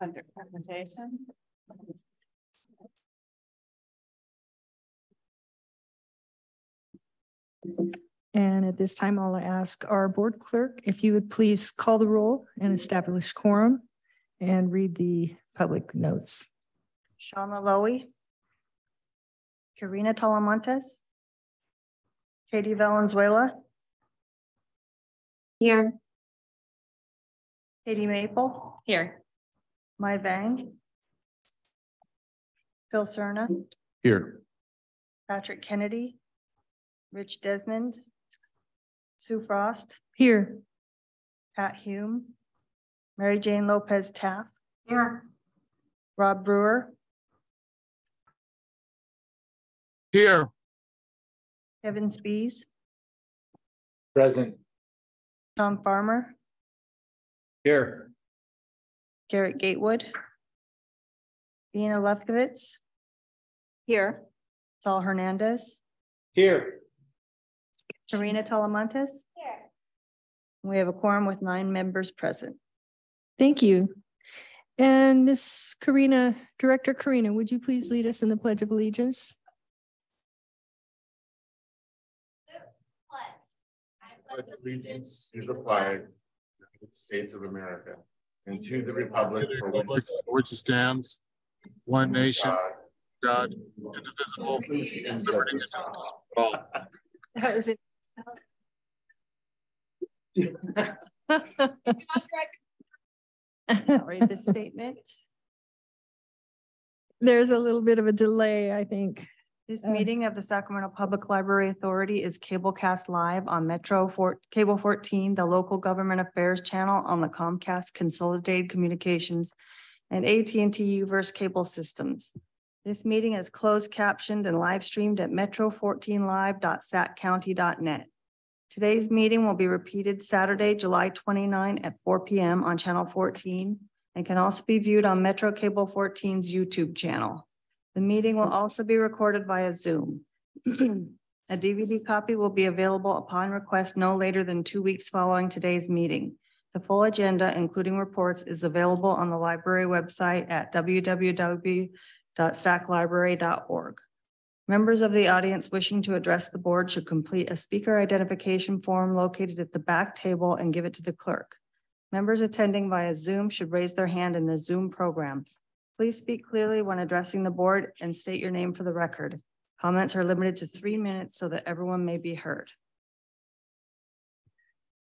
Under presentation. And at this time, I'll ask our board clerk if you would please call the roll and establish quorum and read the public notes. Shauna Lowy, Karina Talamantes, Katie Valenzuela, Here. Katie Maple, Here. Mai Vang, Phil Cerna, Here. Patrick Kennedy, Rich Desmond, Sue Frost, Here. Pat Hume, Mary Jane Lopez Taff, Here. Rob Brewer, Here. Kevin Spees, Present. Tom Farmer, Here. Garrett Gatewood, Bina Lefkowitz, Here. Saul Hernandez, Here. Karina Talamantes. Here. We have a quorum with 9 members present. Thank you. And Miss Karina, Director Karina, would you please lead us in the Pledge of Allegiance? I pledge allegiance to the flag of the United States of America and to the republic for which it stands, one nation, God, indivisible, with liberty and justice for all. That was it. I'll read this statement. There's a little bit of a delay, I think. This meeting of the Sacramento Public Library Authority is cablecast live on Cable 14, the local government affairs channel on the Comcast Consolidated Communications and AT&T Uverse cable systems. This meeting is closed captioned and live streamed at metro14live.saccounty.net. Today's meeting will be repeated Saturday, July 29 at 4 p.m. on channel 14 and can also be viewed on Metro Cable 14's YouTube channel. The meeting will also be recorded via Zoom. A DVD copy will be available upon request no later than 2 weeks following today's meeting. The full agenda, including reports, is available on the library website at www.saclibrary.org. Members of the audience wishing to address the board should complete a speaker identification form located at the back table and give it to the clerk. Members attending via Zoom should raise their hand in the Zoom program. Please speak clearly when addressing the board and state your name for the record. Comments are limited to 3 minutes so that everyone may be heard.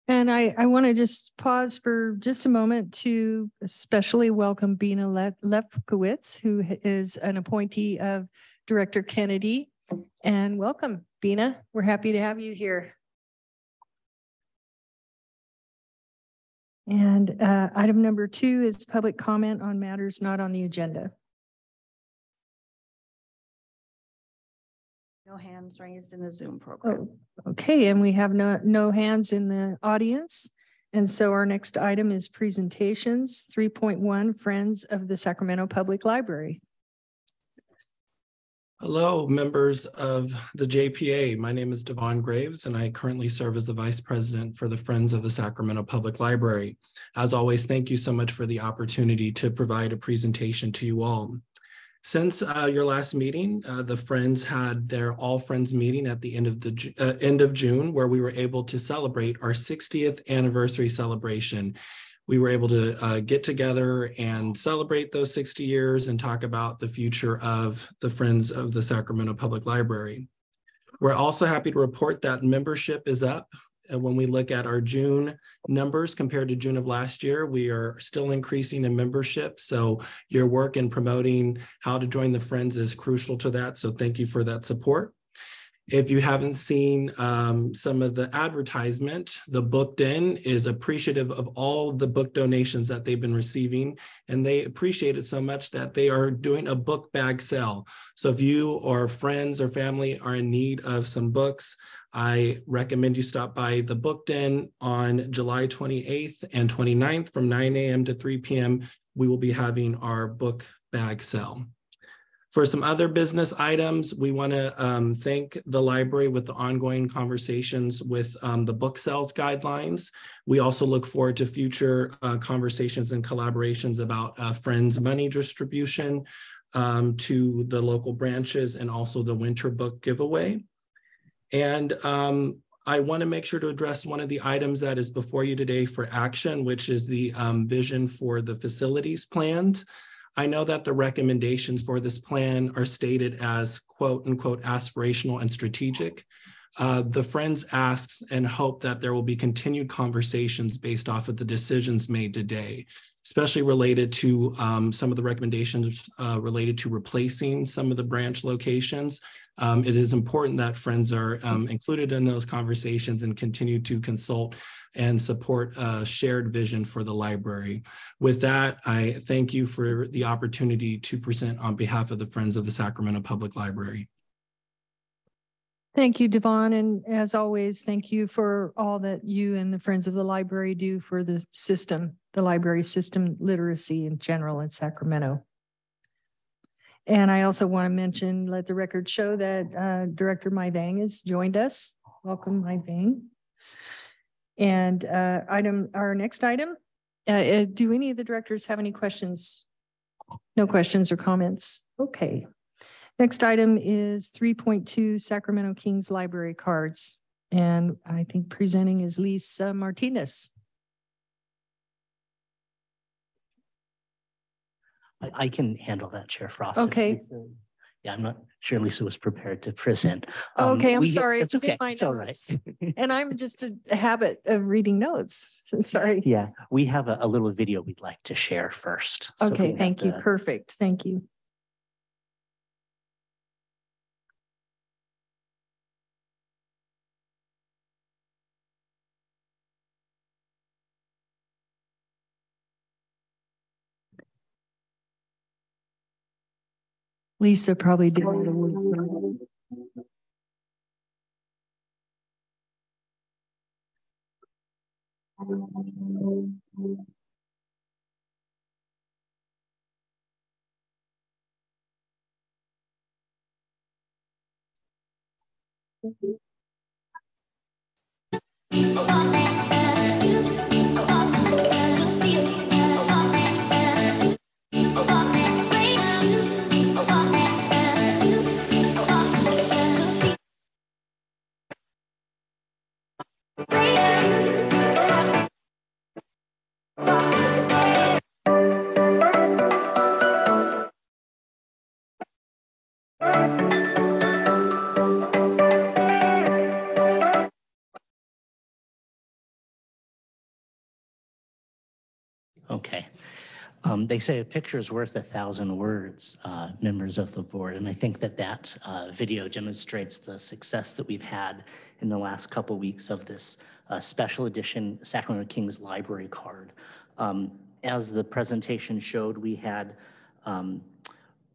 And I want to just pause for just a moment to especially welcome Bina Lefkowitz, who is an appointee of Director Kennedy. And welcome, Bina. We're happy to have you here. And item number 2 is public comment on matters not on the agenda. No hands raised in the Zoom program. Oh, okay, and we have no hands in the audience. And so our next item is presentations, 3.1, Friends of the Sacramento Public Library. Hello, members of the JPA. My name is Devon Graves, and I currently serve as the Vice President for the Friends of the Sacramento Public Library. As always, thank you so much for the opportunity to provide a presentation to you all. Since your last meeting, the Friends had their All Friends meeting at the end of June, where we were able to celebrate our 60th anniversary celebration. We were able to get together and celebrate those 60 years and talk about the future of the Friends of the Sacramento Public Library. We're also happy to report that membership is up. And when we look at our June numbers compared to June of last year, we are still increasing in membership. So your work in promoting how to join the Friends is crucial to that. So thank you for that support. If you haven't seen some of the advertisement, the Booked In is appreciative of all the book donations that they've been receiving, and they appreciate it so much that they are doing a book bag sale. So if you or friends or family are in need of some books, I recommend you stop by the Booked In on July 28th and 29th from 9 a.m. to 3 p.m. We will be having our book bag sale. For some other business items, we want to thank the library with the ongoing conversations with the book sales guidelines. We also look forward to future conversations and collaborations about Friends money distribution to the local branches and also the winter book giveaway. And I want to make sure to address one of the items that is before you today for action, which is the vision for the facilities plans. I know that the recommendations for this plan are stated as quote unquote aspirational and strategic. The Friends asks and hope that there will be continued conversations based off of the decisions made today, especially related to some of the recommendations related to replacing some of the branch locations. It is important that Friends are included in those conversations and continue to consult and support a shared vision for the library. With that, I thank you for the opportunity to present on behalf of the Friends of the Sacramento Public Library. Thank you, Devon. And as always, thank you for all that you and the Friends of the Library do for the system, the library system literacy in general in Sacramento. And I also want to mention, let the record show that Director Mai Vang has joined us. Welcome, Mai Vang. And our next item, do any of the directors have any questions? No questions or comments? Okay. Next item is 3.2 Sacramento Kings Library cards. And I think presenting is Lisa Martinez. I can handle that, Chair Frost. Okay. Yeah, I'm not sure Lisa was prepared to present. Okay, I'm sorry. It's okay. It's all right. Notes. And I'm just a habit of reading notes. Sorry. Yeah, we have a little video we'd like to share first. So Okay, thank you. Perfect. Thank you. Lisa probably did all the words. Okay. They say a picture is worth 1,000 words, members of the board. And I think that video demonstrates the success that we've had in the last couple weeks of this special edition Sacramento Kings Library card. As the presentation showed, we had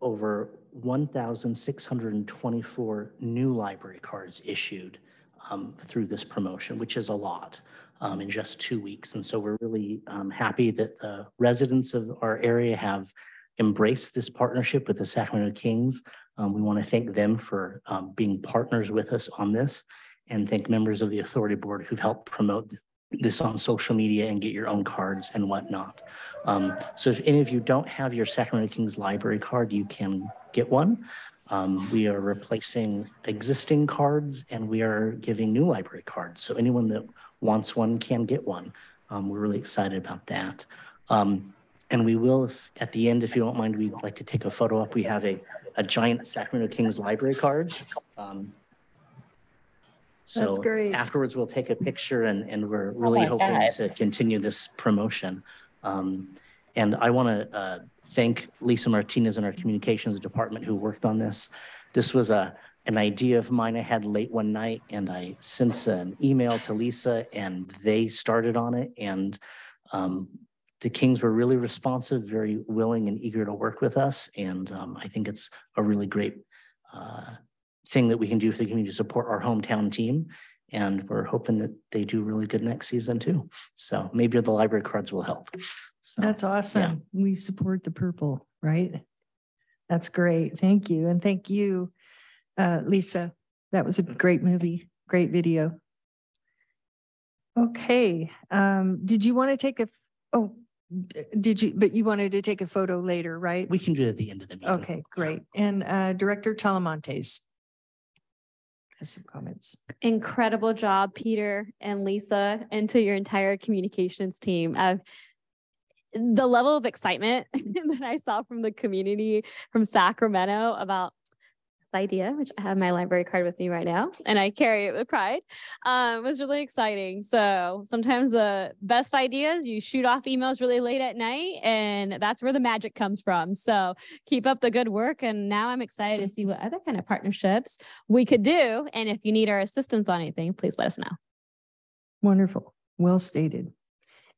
over 1,624 new library cards issued through this promotion, which is a lot. In just 2 weeks. And so we're really happy that the residents of our area have embraced this partnership with the Sacramento Kings. We want to thank them for being partners with us on this, and thank members of the authority board who've helped promote this on social media and get your own cards and whatnot. So if any of you don't have your Sacramento Kings library card, you can get one. We are replacing existing cards and we are giving new library cards. So anyone that wants one can get one. We're really excited about that. And we will, at the end, if you don't mind, we'd like to take a photo up. We have a giant Sacramento Kings library card. So that's great. Afterwards, we'll take a picture and we're really hoping to continue this promotion. And I want to thank Lisa Martinez and our communications department who worked on this. This was an idea of mine I had late one night, and I sent an email to Lisa and they started on it. And the Kings were really responsive, very willing and eager to work with us. And I think it's a really great thing that we can do for the community to support our hometown team. And we're hoping that they do really good next season too. So maybe the library cards will help. So, that's awesome. yeah. We support the purple, right? That's great. Thank you. And thank you, Lisa. That was a great movie, great video. Okay. Did you want to take but you wanted to take a photo later, right? We can do it at the end of the meeting. Okay, great. And Director Talamontes has some comments. Incredible job, Peter and Lisa, and to your entire communications team. The level of excitement that I saw from the community from Sacramento about this idea, which I have my library card with me right now, and I carry it with pride, was really exciting. So sometimes the best ideas, you shoot off emails really late at night, and that's where the magic comes from. So keep up the good work. And now I'm excited to see what other kind of partnerships we could do. And if you need our assistance on anything, please let us know. Wonderful. Well stated.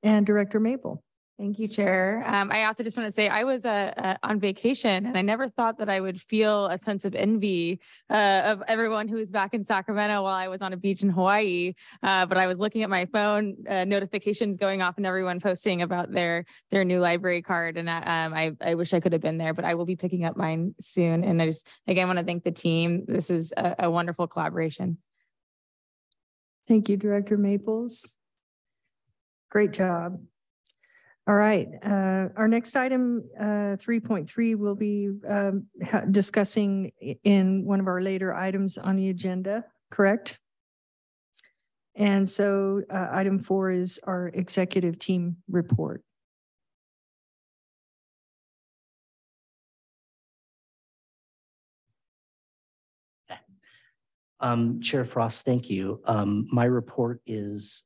And Director Maple. Thank you, Chair. I also just want to say I was on vacation, and I never thought that I would feel a sense of envy of everyone who was back in Sacramento while I was on a beach in Hawaii. But I was looking at my phone, notifications going off and everyone posting about their new library card. And I wish I could have been there, but I will be picking up mine soon. And I just, again, want to thank the team. This is a wonderful collaboration. Thank you, Director Maples. Great job. All right, our next item, 3.3, will be discussing in one of our later items on the agenda, correct? And so item 4 is our executive team report. Chair Frost, thank you. My report is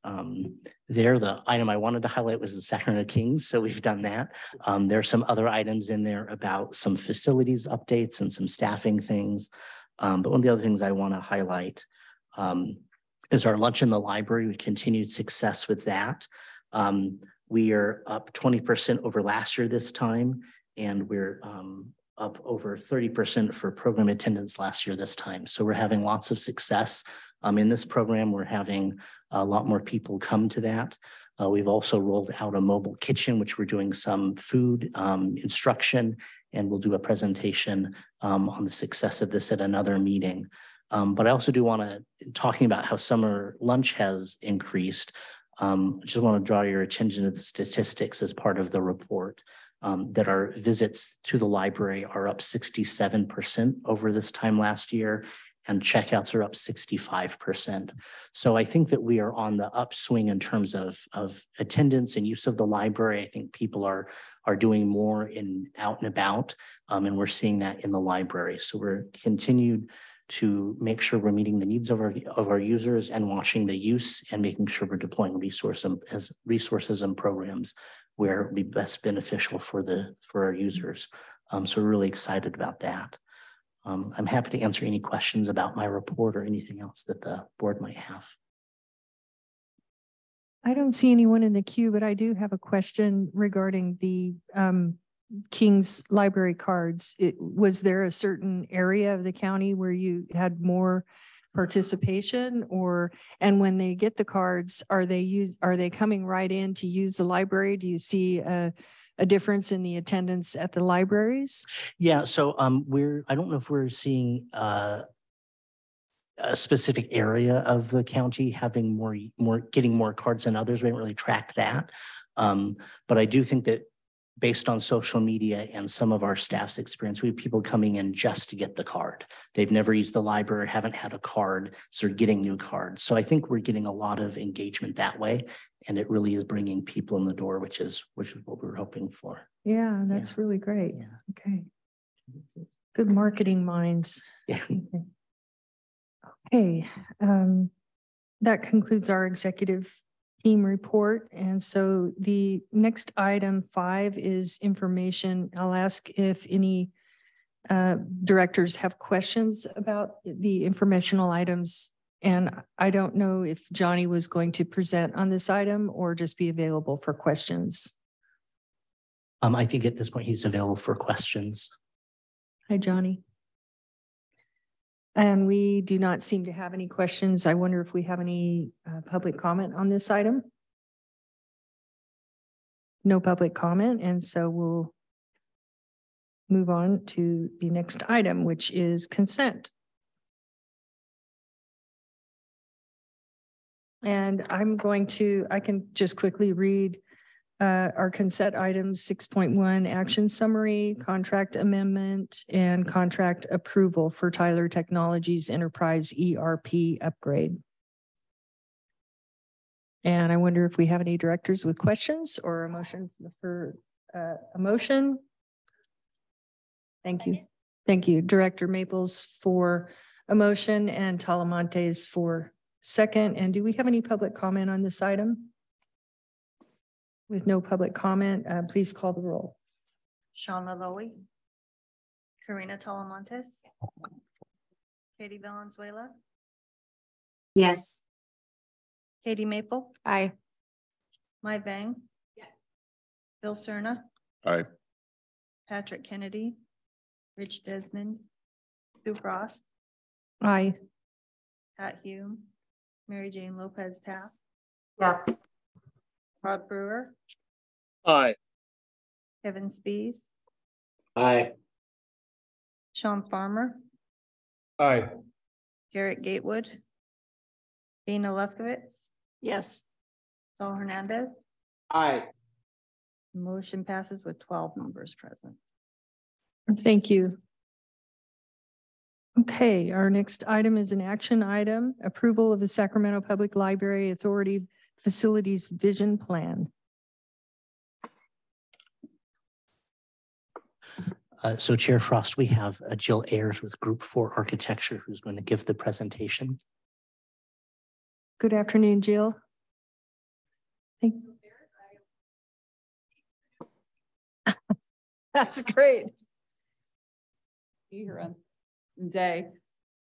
there. The item I wanted to highlight was the Sacramento Kings, so we've done that. There are some other items in there about some facilities updates and some staffing things. But one of the other things I want to highlight is our lunch in the library. We continued success with that. We are up 20% over last year this time, and we're up over 30% for program attendance last year this time. So we're having lots of success in this program. We're having a lot more people come to that. We've also rolled out a mobile kitchen, which we're doing some food instruction, and we'll do a presentation on the success of this at another meeting. But I also do want to, talking about how summer lunch has increased, I just want to draw your attention to the statistics as part of the report. That our visits to the library are up 67% over this time last year, and checkouts are up 65%. So I think that we are on the upswing in terms of attendance and use of the library. I think people are doing more in out and about, and we're seeing that in the library. So we're continued to make sure we're meeting the needs of our users and watching the use and making sure we're deploying resources and programs where it would be best beneficial for our users. So we're really excited about that. I'm happy to answer any questions about my report or anything else that the board might have. I don't see anyone in the queue, but I do have a question regarding the King's library cards. Was there a certain area of the county where you had more participation, and when they get the cards, are they coming right in to use the library? Do you see a difference in the attendance at the libraries? Yeah, so I don't know if we're seeing a specific area of the county having getting more cards than others. We haven't really tracked that. But I do think that based on social media and some of our staff's experience, we have people coming in just to get the card. They've never used the library, haven't had a card, so they're getting new cards. So I think we're getting a lot of engagement that way, and it really is bringing people in the door, which is what we were hoping for. Yeah, that's really great. Yeah. Okay. Good marketing minds. Yeah. Okay. That concludes our executive team report. And so the next item 5 is information. I'll ask if any directors have questions about the informational items. And I don't know if Johnny was going to present on this item or just be available for questions. I think at this point he's available for questions. Hi, Johnny. And we do not seem to have any questions. I wonder if we have any public comment on this item. No public comment, and so we'll move on to the next item, which is consent. And I can just quickly read our consent items: 6.1 action summary, contract amendment, and contract approval for Tyler Technologies Enterprise ERP upgrade. And I wonder if we have any directors with questions or a motion for a motion. Thank you. Thank you, Director Maples, for a motion and Talamantes for second. And do we have any public comment on this item? With no public comment, please call the roll. Sean Laloe, Karina Talamantes, Katie Valenzuela, Yes. Katie Maple, Aye. Mai Vang. Yes. Bill Cerna, Aye. Patrick Kennedy, Rich Desmond, Sue Frost, Aye. Pat Hume, Mary Jane Lopez Taft, Yes. Rod Brewer, Aye. Kevin Spees, Aye. Sean Farmer, Aye. Garrett Gatewood, Dana Lefkowitz, Yes. Saul Hernandez. Aye. Motion passes with 12 members present. Thank you. Okay, our next item is an action item, approval of the Sacramento Public Library Authority Facilities Vision Plan. So Chair Frost, we have Jill Ayers with Group 4 Architecture who's going to give the presentation. Good afternoon, Jill. Thank That's great. Be here on day.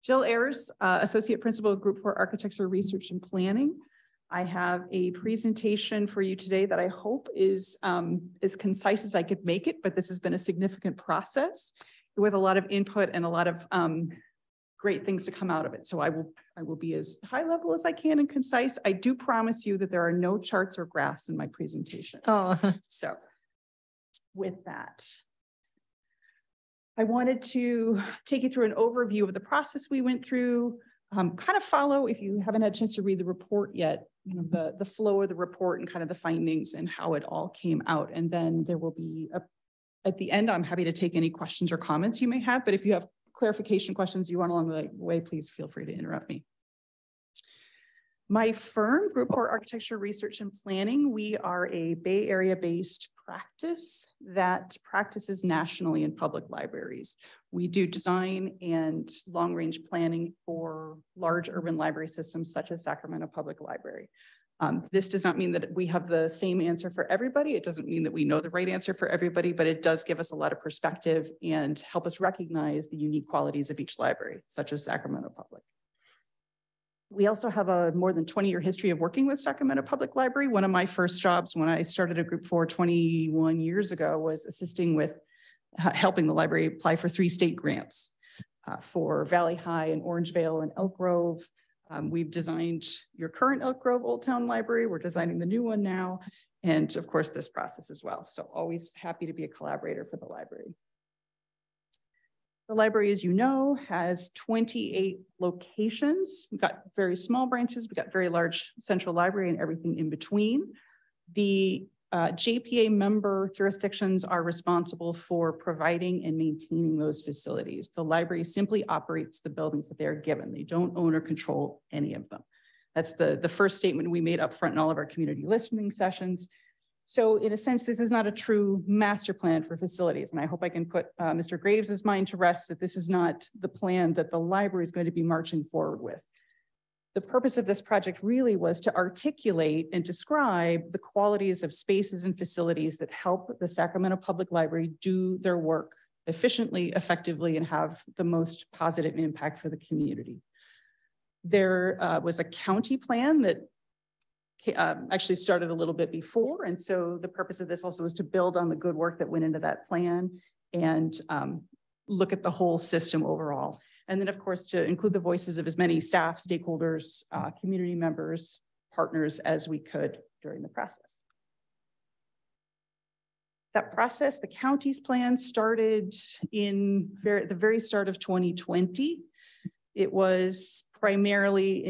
Jill Ayers, Associate Principal, Group 4 Architecture Research and Planning. I have a presentation for you today that I hope is as concise as I could make it, but this has been a significant process with a lot of input and a lot of great things to come out of it. So I will be as high level as I can and concise. I do promise you that there are no charts or graphs in my presentation. Oh, So with that, I wanted to take you through an overview of the process we went through, kind of follow, if you haven't had a chance to read the report yet, you know, the flow of the report and kind of the findings and how it all came out. And then there will be at the end, I'm happy to take any questions or comments you may have, but if you have clarification questions you want along the way, please feel free to interrupt me. My firm, Group 4 Architecture Research and Planning, we are a Bay Area based practice that practices nationally in public libraries. We do design and long range planning for large urban library systems such as Sacramento Public Library. This does not mean that we have the same answer for everybody. It doesn't mean that we know the right answer for everybody, but it does give us a lot of perspective and help us recognize the unique qualities of each library, such as Sacramento Public. We also have a more than 20-year history of working with Sacramento Public Library. One of my first jobs when I started a Group 4 21 years ago was assisting with helping the library apply for 3 state grants for Valley High and Orangevale and Elk Grove. We've designed your current Elk Grove Old Town Library. We're designing the new one now. And of course, this process as well. So always happy to be a collaborator for the library. The library, as you know, has 28 locations. We've got very small branches, we've got very large central library and everything in between. The JPA member jurisdictions are responsible for providing and maintaining those facilities. The library simply operates the buildings that they are given. They don't own or control any of them. That's the first statement we made up front in all of our community listening sessions. So in a sense, this is not a true master plan for facilities. And I hope I can put Mr. Graves' mind to rest that this is not the plan that the library is going to be marching forward with. The purpose of this project really was to articulate and describe the qualities of spaces and facilities that help the Sacramento Public Library do their work efficiently, effectively, and have the most positive impact for the community. There was a county plan that actually started a little bit before. And so the purpose of this also was to build on the good work that went into that plan and look at the whole system overall. And then of course, to include the voices of as many staff, stakeholders, community members, partners as we could during the process. That process, the county's plan started in the very start of 2020. It was primarily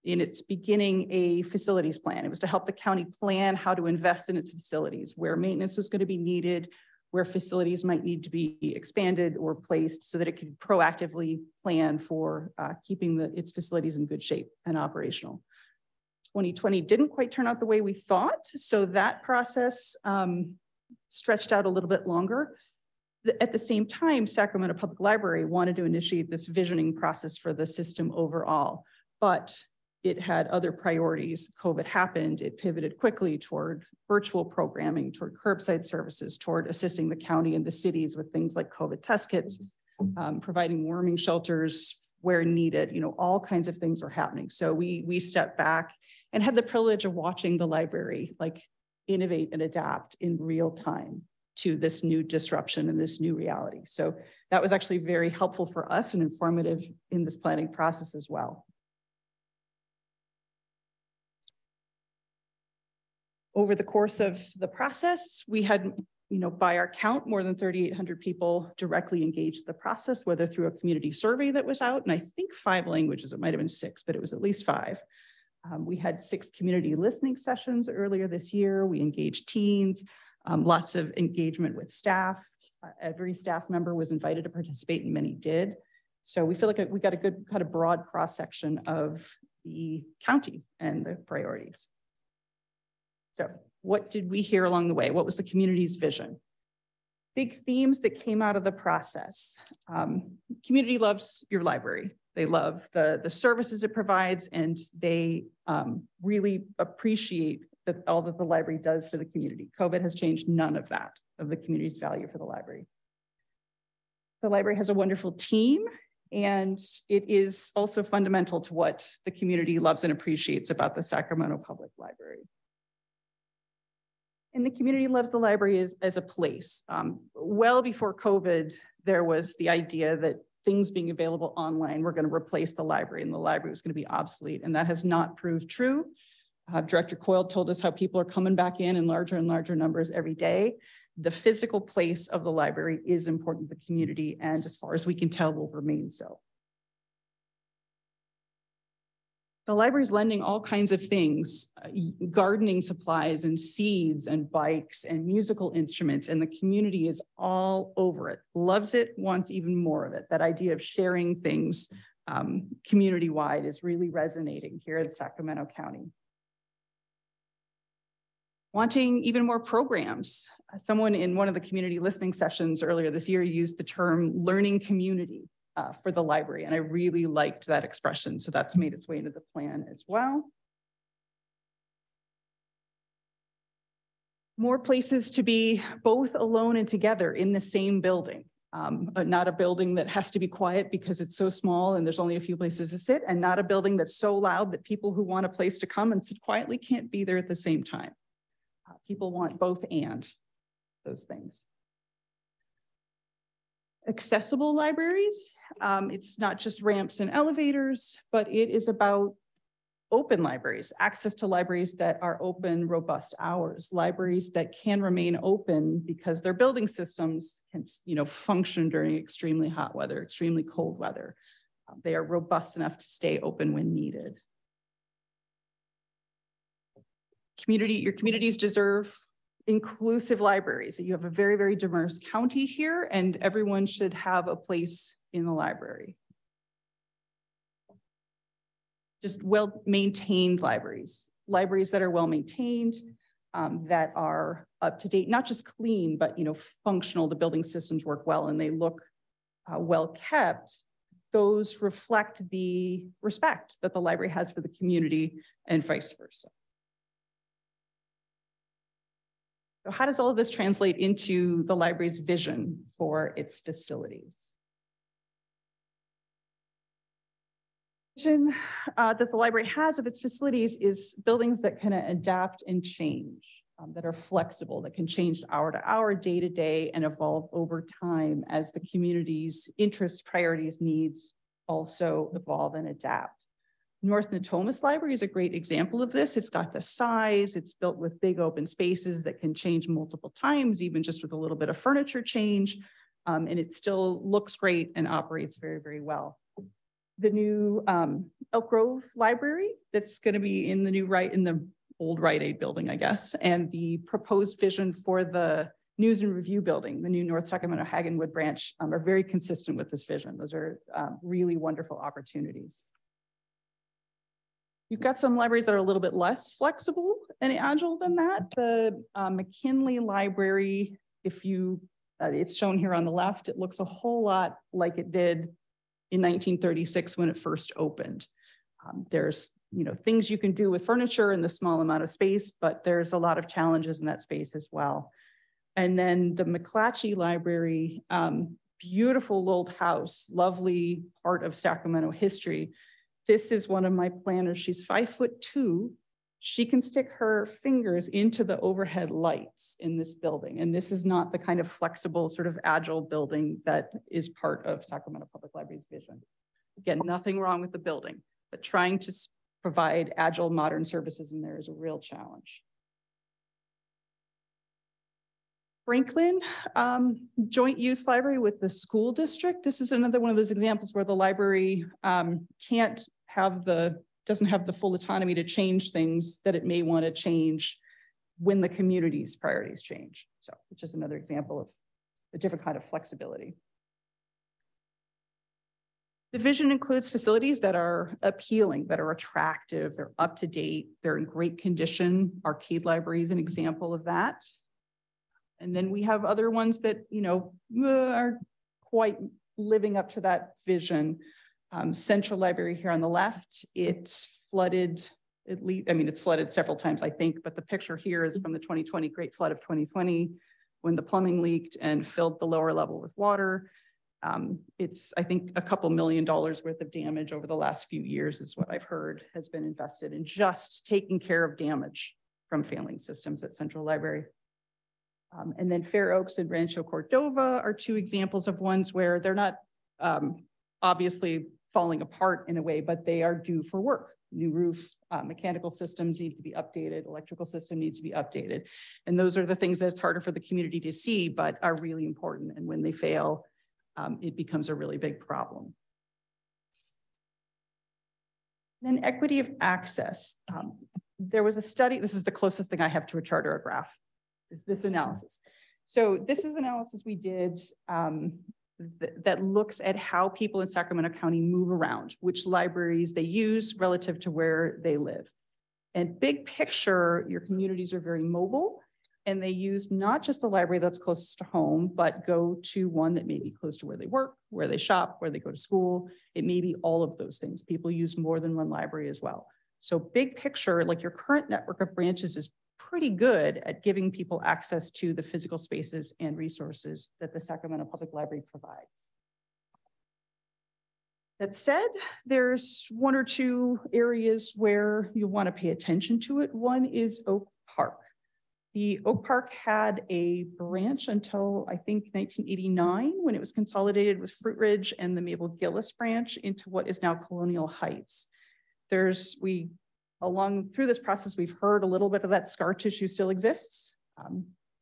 in its beginning a facilities plan. It was to help the county plan how to invest in its facilities, where maintenance was going to be needed, where facilities might need to be expanded or placed so that it could proactively plan for keeping its facilities in good shape and operational. 2020 didn't quite turn out the way we thought, so that process stretched out a little bit longer. At the same time, Sacramento Public Library wanted to initiate this visioning process for the system overall, but it had other priorities. COVID happened, it pivoted quickly toward virtual programming, toward curbside services, toward assisting the county and the cities with things like COVID test kits, providing warming shelters where needed. All kinds of things were happening. So we stepped back and had the privilege of watching the library innovate and adapt in real time to this new disruption and this new reality. So that was actually very helpful for us and informative in this planning process as well. Over the course of the process, we had, by our count, more than 3,800 people directly engaged the process, whether through a community survey that was out, and I think 5 languages, it might've been 6, but it was at least 5. We had 6 community listening sessions earlier this year. We engaged teens, lots of engagement with staff. Every staff member was invited to participate and many did. So we feel like we got a good kind of broad cross-section of the county and the priorities. So what did we hear along the way? What was the community's vision? Big themes that came out of the process. Community loves your library. They love the services it provides, and they really appreciate all that the library does for the community. COVID has changed none of that, of the community's value for the library. The library has a wonderful team, and it is also fundamental to what the community loves and appreciates about the Sacramento Public Library. And the community loves the library as a place. Well before COVID, there was the idea that things being available online were going to replace the library and the library was going to be obsolete. And that has not proved true. Director Coyle told us how people are coming back in larger and larger numbers every day. The physical place of the library is important to the community, and as far as we can tell, will remain so. The library is lending all kinds of things, gardening supplies and seeds and bikes and musical instruments, and the community is all over it, loves it, wants even more of it. That idea of sharing things community-wide is really resonating here in Sacramento County. Wanting even more programs. Someone in one of the community listening sessions earlier this year used the term learning community for the library, and I really liked that expression. So that's made its way into the plan as well. More places to be both alone and together in the same building. But not a building that has to be quiet because it's so small and there's only a few places to sit, and not a building that's so loud that people who want a place to come and sit quietly can't be there at the same time. People want both and those things. Accessible libraries. It's not just ramps and elevators, but it is about open libraries, access to libraries that are open, robust hours, libraries that can remain open because their building systems can, function during extremely hot weather, extremely cold weather. They are robust enough to stay open when needed. Your communities deserve inclusive libraries. You have a very, very diverse county here, and everyone should have a place in the library. Just well-maintained libraries that are well-maintained, that are up to date, not just clean, but functional. The building systems work well and they look well-kept. Those reflect the respect that the library has for the community and vice versa. So how does all of this translate into the library's vision for its facilities? Vision that the library has of its facilities is buildings that can adapt and change, that are flexible, that can change hour to hour, day to day, and evolve over time as the community's interests, priorities, needs also evolve and adapt. North Natomas Library is a great example of this. It's got the size, it's built with big open spaces that can change multiple times, even just with a little bit of furniture change. And it still looks great and operates very, very well. The new Elk Grove Library that's going to be in the new in the old Rite Aid building, I guess, and the proposed vision for the News and Review building, the new North Sacramento Hagenwood branch, are very consistent with this vision. Those are really wonderful opportunities. You've got some libraries that are a little bit less flexible and agile than that. The McKinley Library, if you, it's shown here on the left, it looks a whole lot like it did in 1936 when it first opened. There's things you can do with furniture and the small amount of space, but there's a lot of challenges in that space as well. And then the McClatchy Library, beautiful old house, lovely part of Sacramento history. This is one of my planners. She's 5'2". She can stick her fingers into the overhead lights in this building. And this is not the kind of flexible, sort of agile building that is part of Sacramento Public Library's vision. Again, nothing wrong with the building, but trying to provide agile modern services in there is a real challenge. Franklin Joint Use Library with the school district. This is another one of those examples where the library doesn't have the full autonomy to change things that it may want to change when the community's priorities change. So it's just another example of a different kind of flexibility. The vision includes facilities that are appealing, that are attractive, they're up to date, they're in great condition. Arcade Library is an example of that. And then we have other ones that, are quite living up to that vision. Central Library here on the left, it's flooded, it's flooded several times, I think, but the picture here is from the 2020 Great Flood of 2020, when the plumbing leaked and filled the lower level with water. It's, I think, a couple $1 million worth of damage over the last few years is what I've heard has been invested in just taking care of damage from failing systems at Central Library. And then Fair Oaks and Rancho Cordova are two examples of ones where they're not obviously falling apart in a way, but they are due for work. New roof, mechanical systems need to be updated, electrical system needs to be updated. And those are the things that it's harder for the community to see, but are really important. And when they fail, it becomes a really big problem. Then equity of access. There was a study, this is the closest thing I have to a chart or a graph, is this analysis. So this is analysis we did that looks at how people in Sacramento County move around, which libraries they use relative to where they live. And big picture, your communities are very mobile, and they use not just the library that's closest to home, but go to one that may be close to where they work, where they shop, where they go to school. It may be all of those things. People use more than one library as well. So big picture, like your current network of branches is pretty good at giving people access to the physical spaces and resources that the Sacramento Public Library provides. That said, there's one or two areas where you want to pay attention to it. One is Oak Park. The Oak Park had a branch until I think 1989 when it was consolidated with Fruit Ridge and the Mabel Gillis branch into what is now Colonial Heights. Along through this process, we've heard a little bit of that scar tissue still exists.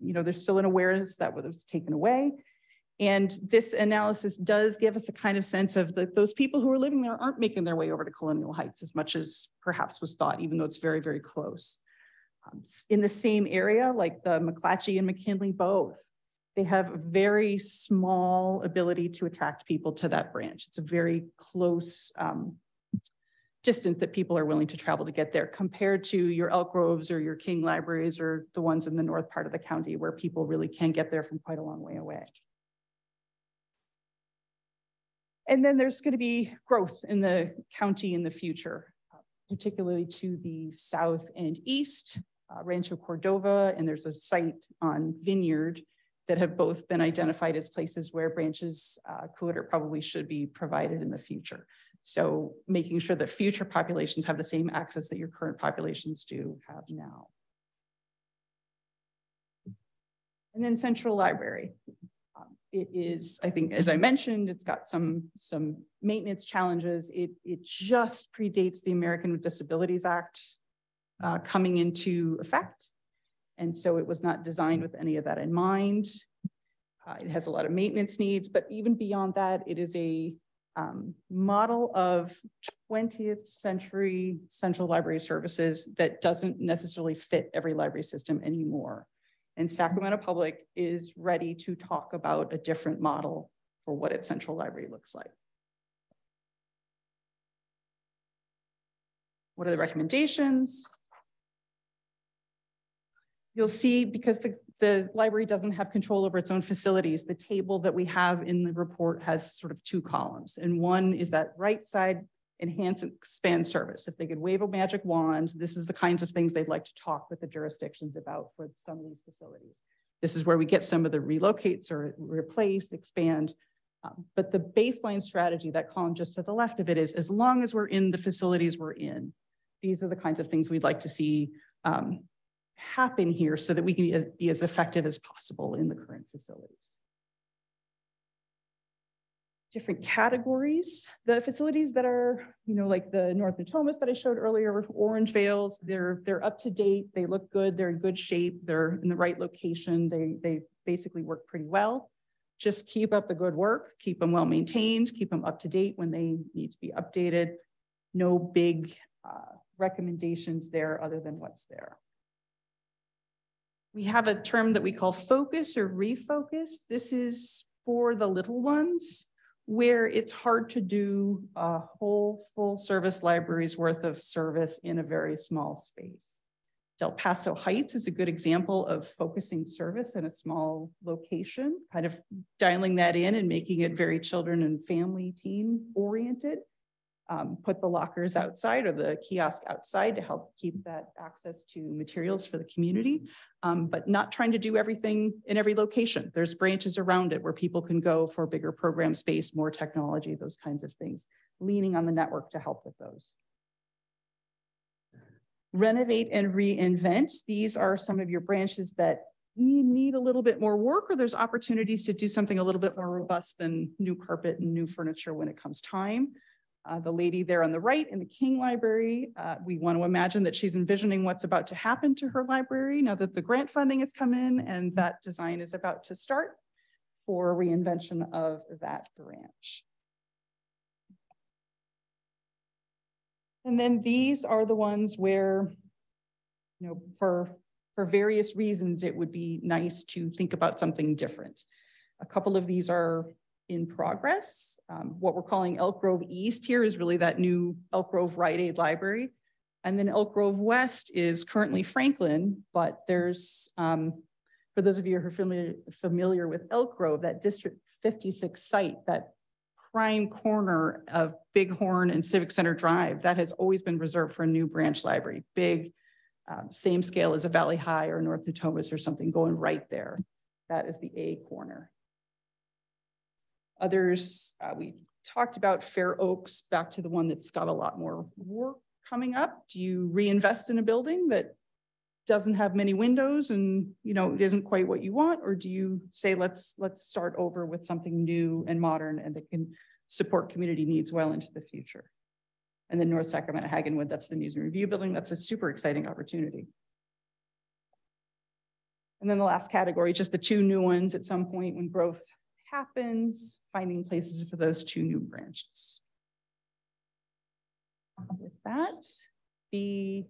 There's still an awareness that it was taken away. And this analysis does give us a kind of sense of those people who are living there aren't making their way over to Colonial Heights as much as perhaps was thought, even though it's very, very close. In the same area, like the McClatchy and McKinley both, they have a very small ability to attract people to that branch. It's a very close distance that people are willing to travel to get there compared to your Elk Groves or your King Libraries or the ones in the north part of the county where people really can get there from quite a long way away. And then there's going to be growth in the county in the future, particularly to the south and east, Rancho Cordova, and there's a site on Vineyard that have both been identified as places where branches could or probably should be provided in the future. So making sure that future populations have the same access that your current populations do have now. And then Central Library. It is, I think, as I mentioned, it's got some maintenance challenges. It just predates the American with Disabilities Act coming into effect. And so it was not designed with any of that in mind. It has a lot of maintenance needs, but even beyond that, it is a model of 20th century central library services that doesn't necessarily fit every library system anymore. And Sacramento Public is ready to talk about a different model for what its central library looks like. What are the recommendations? You'll see, because the library doesn't have control over its own facilities, the table that we have in the report has sort of two columns. And one is that right side, enhance and expand service. If they could wave a magic wand, this is the kinds of things they'd like to talk with the jurisdictions about for some of these facilities. This is where we get some of the relocates or replace, expand. But the baseline strategy, that column just to the left of it, is as long as we're in the facilities we're in, these are the kinds of things we'd like to see happen here so that we can be as effective as possible in the current facilities. Different categories, the facilities that are, like the North Natomas that I showed earlier, Orange Vales, they're up to date, they look good, they're in good shape, they're in the right location, they basically work pretty well. Just keep up the good work, keep them well maintained, keep them up to date when they need to be updated. No big recommendations there other than what's there. We have a term that we call focus or refocus. This is for the little ones, where it's hard to do a whole full service library's worth of service in a very small space. Del Paso Heights is a good example of focusing service in a small location, kind of dialing that in and making it very children and family team oriented. Put the lockers outside or the kiosk outside to help keep that access to materials for the community, but not trying to do everything in every location. There's branches around it where people can go for bigger program space, more technology, those kinds of things, leaning on the network to help with those. Renovate and reinvent. These are some of your branches that need a little bit more work, or there's opportunities to do something a little bit more robust than new carpet and new furniture when it comes time. The lady there on the right in the King Library, we want to imagine that she's envisioning what's about to happen to her library now that the grant funding has come in and that design is about to start for reinvention of that branch. And then these are the ones where, for various reasons, it would be nice to think about something different. A couple of these are in progress. What we're calling Elk Grove East here is really that new Elk Grove Rite Aid Library. And then Elk Grove West is currently Franklin, but there's, for those of you who are familiar with Elk Grove, that District 56 site, that prime corner of Bighorn and Civic Center Drive, that has always been reserved for a new branch library. Big, same scale as a Valley High or North Natomas or something going right there. That is the A corner. Others, we talked about Fair Oaks, back to the one that's got a lot more work coming up. Do you reinvest in a building that doesn't have many windows and it isn't quite what you want, or do you say let's start over with something new and modern and that can support community needs well into the future? And then North Sacramento Hagenwood, that's the News and Review building. That's a super exciting opportunity. And then the last category, just the two new ones at some point when growth happens, finding places for those two new branches. With that, the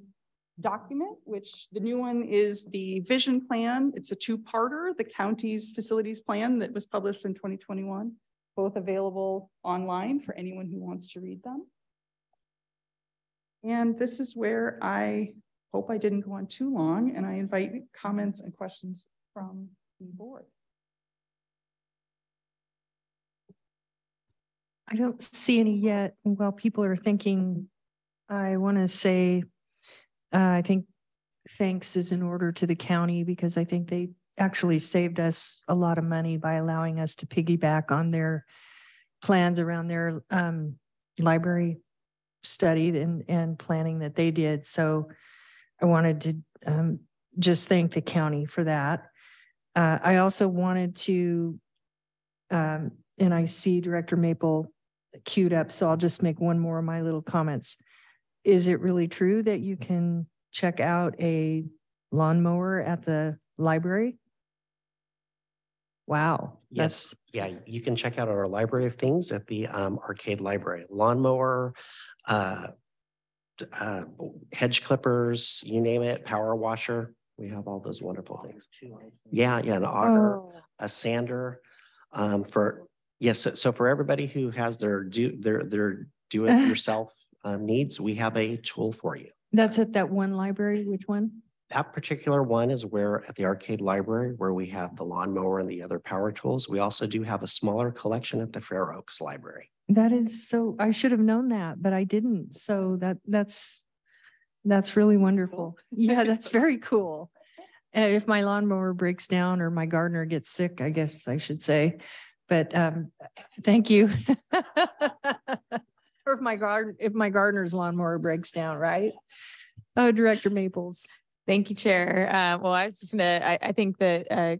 document, which the new one is the vision plan. It's a two-parter, the county's facilities plan that was published in 2021, both available online for anyone who wants to read them. And this is where I hope I didn't go on too long, and I invite comments and questions from the board. I don't see any yet. While people are thinking, I want to say, I think thanks is in order to the county, because I think they actually saved us a lot of money by allowing us to piggyback on their plans around their library study and planning that they did. So I wanted to just thank the county for that. I also wanted to and I see Director Maple queued up, so I'll just make one more of my little comments. Is it really true that you can check out a lawnmower at the library? Wow. Yes, yeah, you can check out our library of things at the arcade library. Lawnmower, hedge clippers, you name it, power washer. We have all those wonderful things. Yeah, an auger, a sander. So for everybody who has their do-it-yourself needs, we have a tool for you. That's at that one library. Which one? That particular one is where at the arcade library where we have the lawnmower and the other power tools. We also do have a smaller collection at the Fair Oaks Library. That is so, I should have known that, but I didn't. So that's really wonderful. Yeah, that's very cool. If my lawnmower breaks down or my gardener gets sick, I guess I should say, but thank you. Or if my gardener's lawnmower breaks down, right? Oh, Director Maples. Thank you, Chair. Well, I was just I think that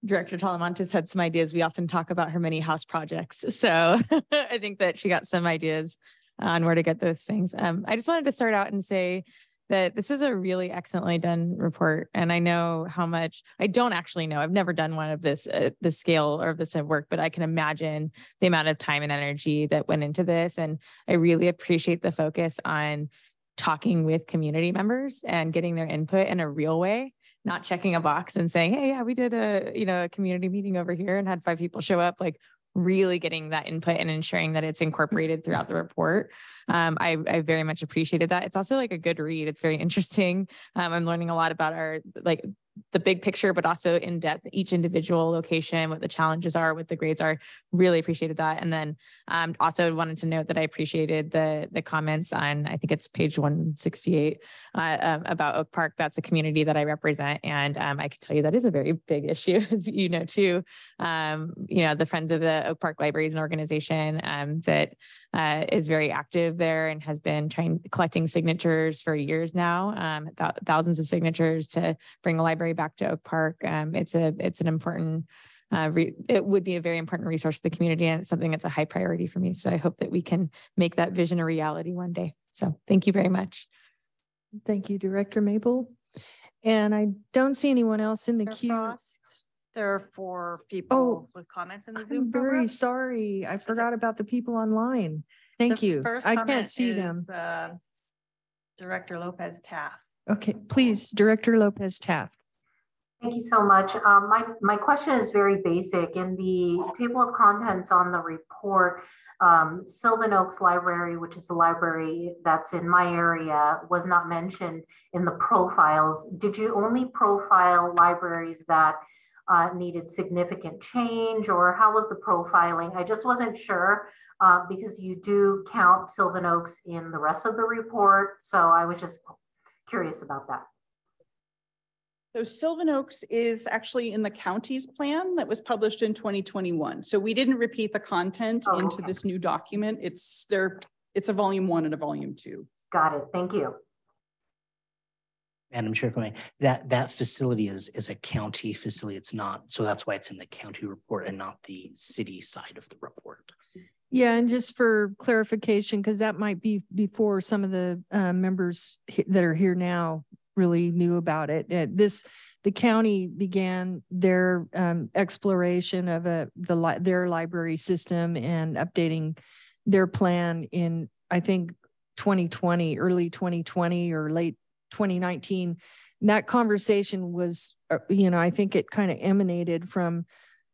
Director Talamantes had some ideas. We often talk about her many house projects. So I think that she got some ideas on where to get those things. I just wanted to start out and say that this is a really excellently done report. And I know how much, I don't actually know, I've never done one of this scale or this work, but I can imagine the amount of time and energy that went into this. And I really appreciate the focus on talking with community members and getting their input in a real way, not checking a box and saying, hey, yeah, we did a community meeting over here and had 5 people show up, like really getting that input and ensuring that it's incorporated throughout the report. I very much appreciated that. It's also like a good read. It's very interesting. I'm learning a lot about the big picture, but also in depth, each individual location, what the challenges are, what the grades are. Really appreciated that. And then also wanted to note that I appreciated the comments on, I think it's page 168 about Oak Park. That's a community that I represent. And I can tell you that is a very big issue, as you know, too. The Friends of the Oak Park Library is an organization that is very active there and has been collecting signatures for years now, thousands of signatures to bring a library back to Oak Park. It's an important, it would be a very important resource to the community, and it's something that's a high priority for me. So I hope that we can make that vision a reality one day. So thank you very much. Thank you, Director Maple. And I don't see anyone else in the queue. There are 4 people with comments in the Zoom I'm very sorry. I forgot about the people online. Thank you. I can't see them. Director Lopez Taft. Okay, please, Director Lopez Taft. Thank you so much. My question is very basic. In the table of contents on the report, Sylvan Oaks Library, which is the library that's in my area, was not mentioned in the profiles. Did you only profile libraries that needed significant change, or how was the profiling? I just wasn't sure because you do count Sylvan Oaks in the rest of the report. So I was just curious about that. So Sylvan Oaks is actually in the county's plan that was published in 2021. So we didn't repeat the content into this new document. It's a volume 1 and a volume 2. Got it. Thank you. Madam Chair, if I may, that facility is a county facility. It's not, so that's why it's in the county report and not the city side of the report. Yeah, and just for clarification, because that might be before some of the members that are here now really knew about it. The county began their exploration of their library system and updating their plan in, I think, 2020, early 2020 or late 2019. That conversation was, I think it kind of emanated from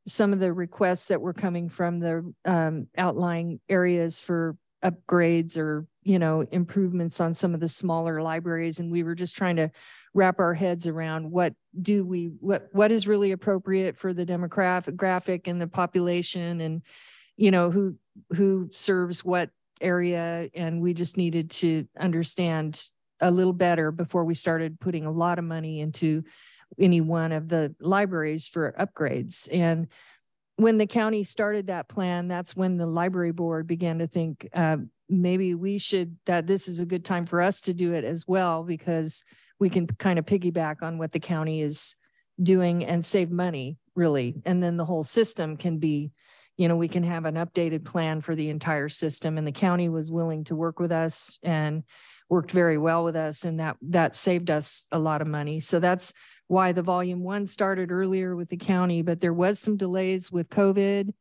some of the requests that were coming from the outlying areas for upgrades or, improvements on some of the smaller libraries. And we were just trying to wrap our heads around what is really appropriate for the demographic and the population, and, who serves what area. And we just needed to understand a little better before we started putting a lot of money into any one of the libraries for upgrades. And when the county started that plan, that's when the library board began to think maybe this is a good time for us to do it as well, because we can kind of piggyback on what the county is doing and save money, really. And then the whole system can be you know, we can have an updated plan for the entire system. And the county was willing to work with us and worked very well with us. And that saved us a lot of money. So that's why the volume 1 started earlier with the county, but there was some delays with COVID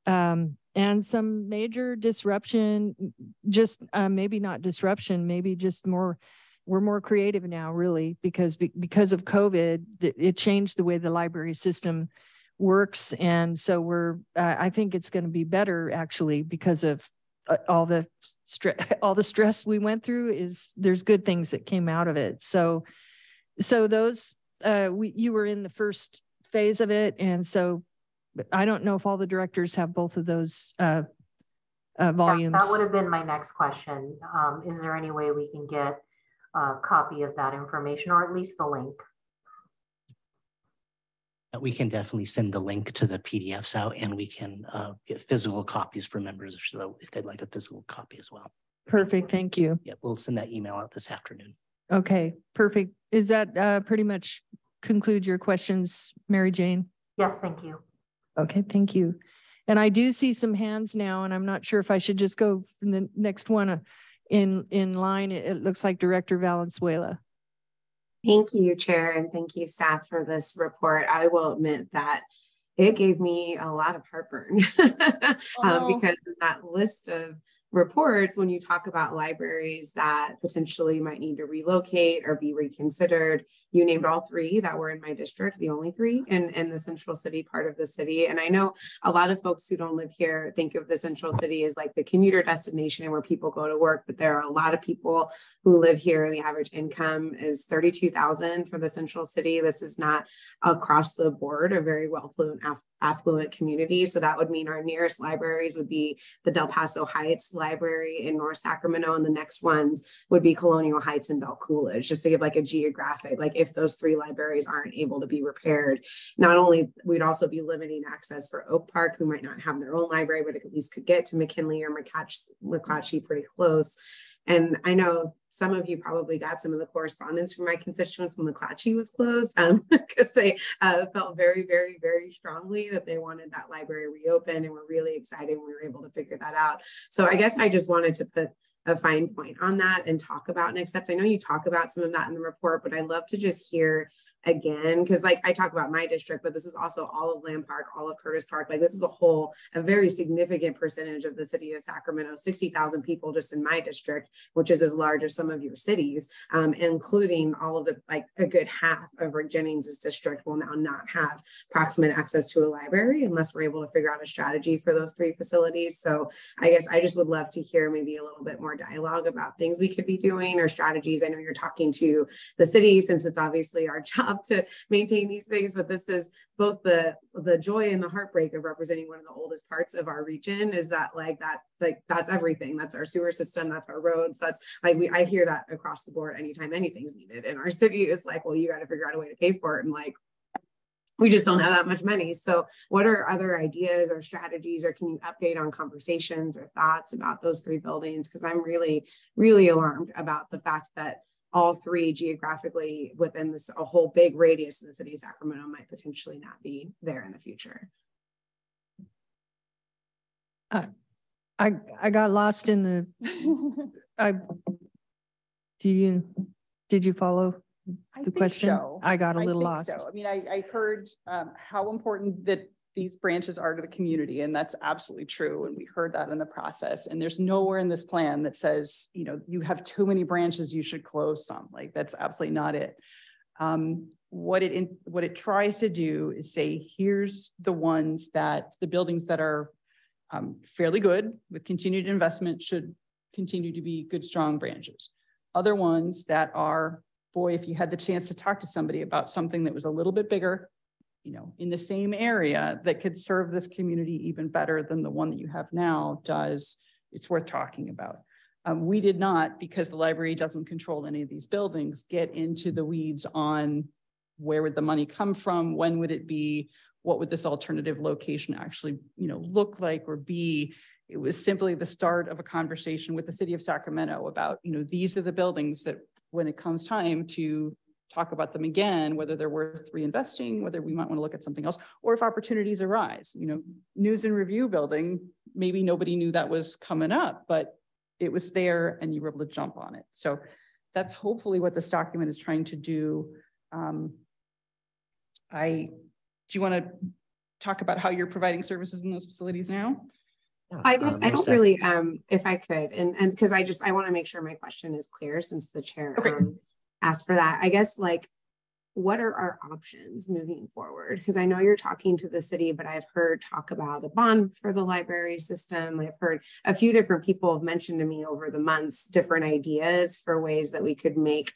and some major disruption, just maybe not disruption, maybe just we're more creative now, really, because of COVID, it changed the way the library system works. And so I think it's going to be better, actually, because of all the stress we went through. There's good things that came out of it. So those you were in the first phase of it, and so I don't know if all the directors have both of those volumes. Yeah, that would have been my next question. Is there any way we can get a copy of that information, or at least the link? We can definitely send the link to the PDFs out, and we can get physical copies for members if they'd like a physical copy as well. Perfect. Thank you. Yeah, we'll send that email out this afternoon. Okay, perfect. Is that pretty much conclude your questions, Mary Jane? Yes, thank you. Okay, thank you. And I do see some hands now, and I'm not sure if I should just go from the next one in line. It looks like Director Valenzuela. Thank you, Chair, and thank you, staff, for this report. I will admit that it gave me a lot of heartburn because of that list of reports, when you talk about libraries that potentially might need to relocate or be reconsidered, you named all 3 that were in my district, the only 3 in the central city part of the city. And I know a lot of folks who don't live here think of the central city as like the commuter destination where people go to work, but there are a lot of people who live here. The average income is $32,000 for the central city. This is not across the board a very affluent community. So that would mean our nearest libraries would be the Del Paso Heights Library in North Sacramento, and the next ones would be Colonial Heights and Bell Coolidge, just to give like a geographic, like if those 3 libraries aren't able to be repaired, not only we'd also be limiting access for Oak Park, who might not have their own library, but at least could get to McKinley or McClatchy pretty close. And I know some of you probably got some of the correspondence from my constituents when McClatchy was closed, because they felt very, very, very strongly that they wanted that library reopened, and were really excited when we were able to figure that out. So I guess I just wanted to put a fine point on that and talk about next steps. I know you talk about some of that in the report, but I'd love to just hear again, because like I talk about my district, but this is also all of Land Park, all of Curtis Park. Like this is a very significant percentage of the city of Sacramento, 60,000 people just in my district, which is as large as some of your cities, including all of the, like a good half of Rick Jennings's district will now not have proximate access to a library unless we're able to figure out a strategy for those 3 facilities. So I guess I just would love to hear maybe a little bit more dialogue about things we could be doing or strategies. I know you're talking to the city, since it's obviously our job to maintain these things, but this is both the joy and the heartbreak of representing one of the oldest parts of our region, is that that's everything. That's our sewer system, that's our roads, that's like I hear that across the board anytime anything's needed in our city. It's like, well, you got to figure out a way to pay for it, and like we just don't have that much money. So what are other ideas or strategies, or can you update on conversations or thoughts about those 3 buildings? Because I'm really, really alarmed about the fact that all 3 geographically within a whole big radius of the city of Sacramento might potentially not be there in the future. I got lost in the. Did you follow the question? So. I got a little lost. So. I mean, I heard how important that these branches are to the community, and that's absolutely true. And we heard that in the process. And there's nowhere in this plan that says, you know, you have too many branches, you should close some. Like that's absolutely not it. What it tries to do is say, here's the buildings that are fairly good with continued investment should continue to be good, strong branches. Other ones that are, boy, if you had the chance to talk to somebody about something that was a little bit bigger, you know, in the same area that could serve this community even better than the one that you have now does, it's worth talking about. We did not, because the library doesn't control any of these buildings, get into the weeds on where would the money come from, when would it be, what would this alternative location actually, you know, look like or be. It was simply the start of a conversation with the city of Sacramento about, you know, these are the buildings that when it comes time to talk about them again, whether they're worth reinvesting, whether we might want to look at something else, or if opportunities arise. You know, News and Review building, maybe nobody knew that was coming up, but it was there and you were able to jump on it. So that's hopefully what this document is trying to do. Do you want to talk about how you're providing services in those facilities now? I guess I don't really, if I could, and because I want to make sure my question is clear since the chair asked for that. I guess, like, what are our options moving forward? Because I know you're talking to the city, but I've heard talk about a bond for the library system. I've heard a few different people have mentioned to me over the months different ideas for ways that we could make,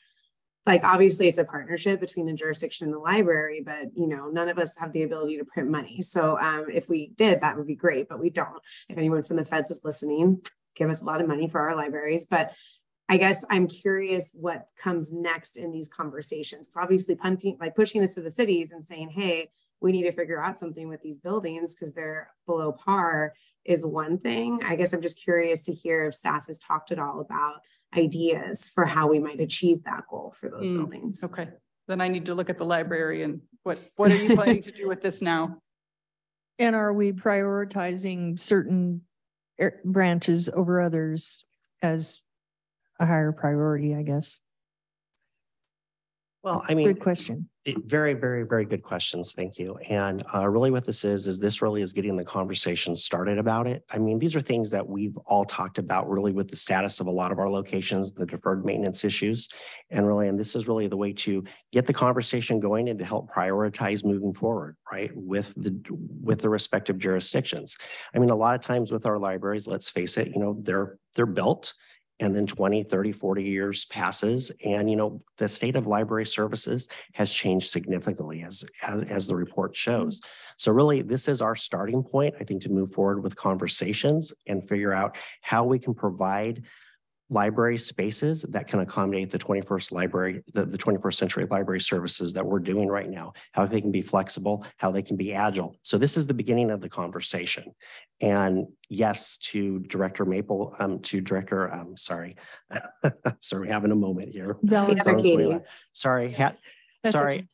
like, obviously it's a partnership between the jurisdiction and the library, but, you know, none of us have the ability to print money. So if we did, that would be great, but we don't. If anyone from the feds is listening, give us a lot of money for our libraries. But I guess I'm curious what comes next in these conversations. It's obviously pushing this to the cities and saying, hey, we need to figure out something with these buildings because they're below par is one thing. I guess I'm just curious to hear if staff has talked at all about ideas for how we might achieve that goal for those buildings. Okay, then I need to look at the library and what are you planning to do with this now? And are we prioritizing certain branches over others as a higher priority, I guess? Well, I mean, good question. Very, very, very good questions. Thank you. And really what this is this really is getting the conversation started about it. I mean, these are things that we've all talked about really with the status of a lot of our locations, the deferred maintenance issues. And this is really the way to get the conversation going and to help prioritize moving forward, right? With the respective jurisdictions. I mean, a lot of times with our libraries, let's face it, you know, they're built. And then 20, 30, 40 years passes. And, you know, the state of library services has changed significantly as the report shows. So really, this is our starting point, I think, to move forward with conversations and figure out how we can provide library spaces that can accommodate the 21st century library services that we're doing right now, how they can be flexible, how they can be agile. So this is the beginning of the conversation. And yes, to Director Maple, sorry, sorry, having a moment here. Sorry,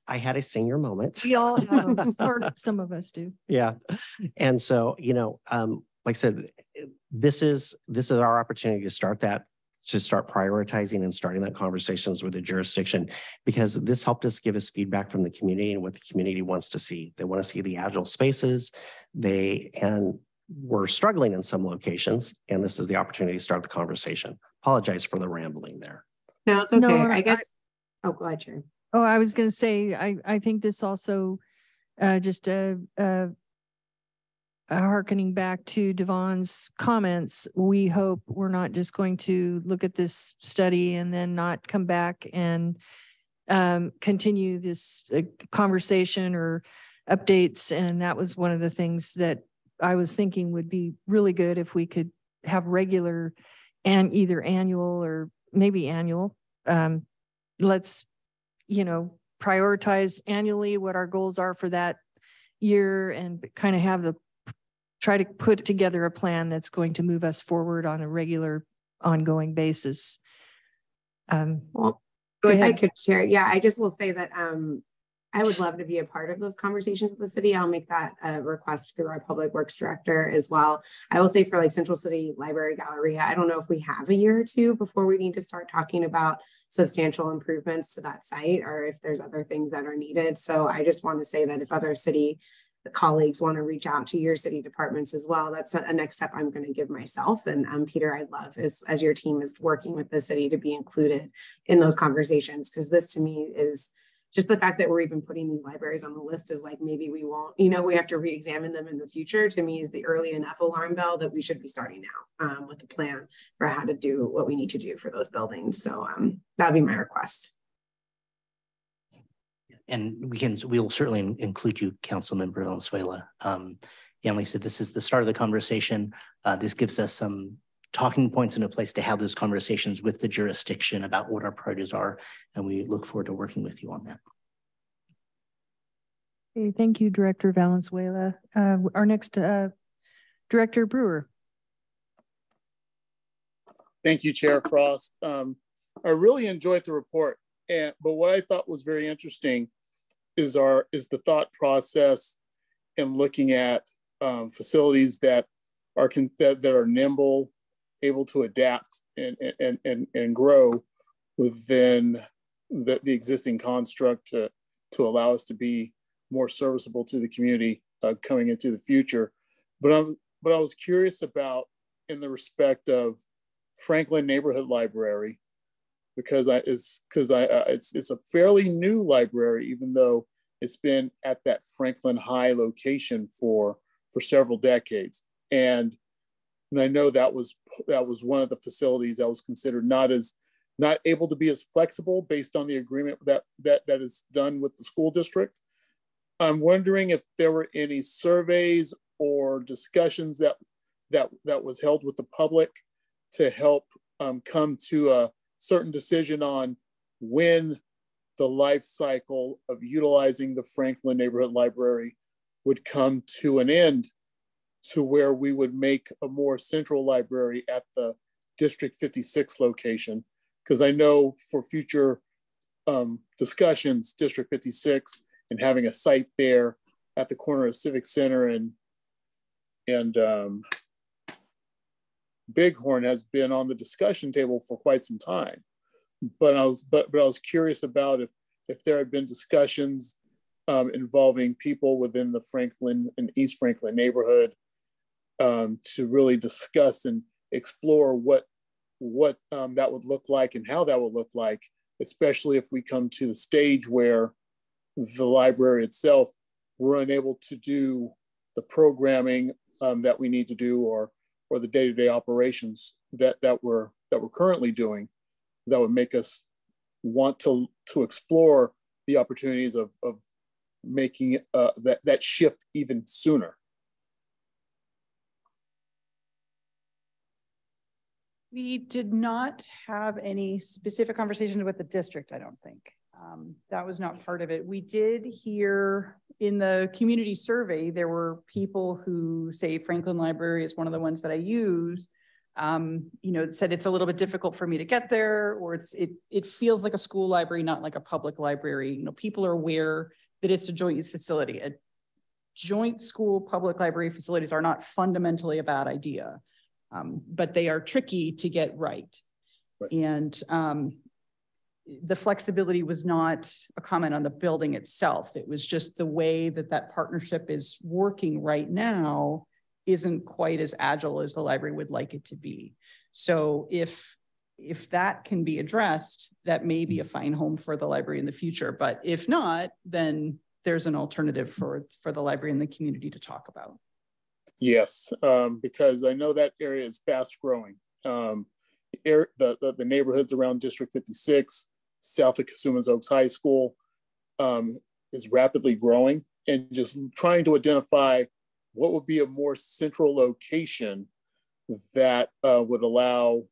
I had a senior moment. We all have them, or some of us do. Yeah. And so, you know, like I said, this is our opportunity to start prioritizing and starting that conversations with the jurisdiction, because this helped us give us feedback from the community and what the community wants to see. They want to see the agile spaces. And we're struggling in some locations, and this is the opportunity to start the conversation. Apologize for the rambling there. No, it's okay. No, I guess. Oh, go ahead, Sharon. Oh, I was going to say, I think this also hearkening back to Devon's comments, we hope we're not just going to look at this study and then not come back and continue this conversation or updates. And that was one of the things that I was thinking would be really good if we could have regular and either annual or maybe annual. Let's, you know, prioritize annually what our goals are for that year and kind of try to put together a plan that's going to move us forward on a regular, ongoing basis. Well, go ahead. I could share. Yeah, I just will say that I would love to be a part of those conversations with the city. I'll make that a request through our public works director as well. I will say for like Central City Library Galleria, I don't know if we have a year or two before we need to start talking about substantial improvements to that site, or if there's other things that are needed. So I just want to say that if other city colleagues want to reach out to your city departments as well, that's a next step I'm going to give myself. And Peter, I'd love as your team is working with the city to be included in those conversations, because this to me is just the fact that we're even putting these libraries on the list is like, maybe we won't, you know, we have to re-examine them in the future. To me is the early enough alarm bell that we should be starting now with the plan for how to do what we need to do for those buildings. So that'd be my request. And we'll certainly include you, Councilmember Valenzuela. Yeah, like I said, this is the start of the conversation. This gives us some talking points and a place to have those conversations with the jurisdiction about what our priorities are. And we look forward to working with you on that. Okay, thank you, Director Valenzuela. Our next Director Brewer. Thank you, Chair Frost. I really enjoyed the report. but what I thought was very interesting is the thought process in looking at facilities that are nimble, able to adapt and grow within the existing construct to allow us to be more serviceable to the community coming into the future. But I was curious about in the respect of Franklin Neighborhood Library, because it's a fairly new library, even though it's been at that Franklin High location for several decades. And I know that was one of the facilities that was considered not able to be as flexible based on the agreement that is done with the school district. I'm wondering if there were any surveys or discussions that was held with the public to help come to a certain decision on when the life cycle of utilizing the Franklin Neighborhood Library would come to an end, to where we would make a more central library at the District 56 location. Because I know for future discussions, District 56 and having a site there at the corner of Civic Center and Bighorn has been on the discussion table for quite some time. But I was curious about if there had been discussions involving people within the Franklin and East Franklin neighborhood to really discuss and explore what that would look like and how that would look like, especially if we come to the stage where the library itself, we're unable to do the programming that we need to do or the day-to-day operations that we're currently doing, that would make us want to explore the opportunities of making that shift even sooner. We did not have any specific conversations with the district, I don't think. That was not part of it. We did hear in the community survey, there were people who say Franklin Library is one of the ones that I use, said it's a little bit difficult for me to get there, or it feels like a school library, not like a public library. People are aware that it's a joint use facility. A joint school public library facilities are not fundamentally a bad idea, but they are tricky to get right. And the flexibility was not a comment on the building itself. It was just the way that partnership is working right now isn't quite as agile as the library would like it to be. So if that can be addressed, that may be a fine home for the library in the future. But if not, then there's an alternative for the library and the community to talk about. Yes, because I know that area is fast growing. The neighborhoods around District 56, south of Casuma's Oaks High School, is rapidly growing, and just trying to identify what would be a more central location that would allow,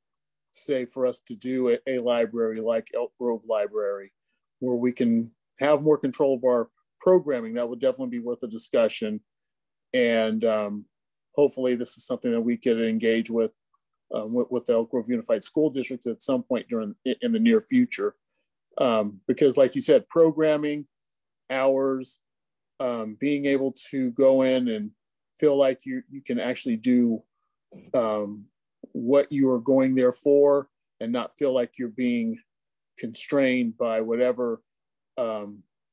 say, for us to do a library like Elk Grove Library, where we can have more control of our programming. That would definitely be worth a discussion. And hopefully this is something that we could engage with the Elk Grove Unified School District at some point in the near future. Because like you said, programming, hours, being able to go in and feel like you can actually do what you are going there for, and not feel like you're being constrained by whatever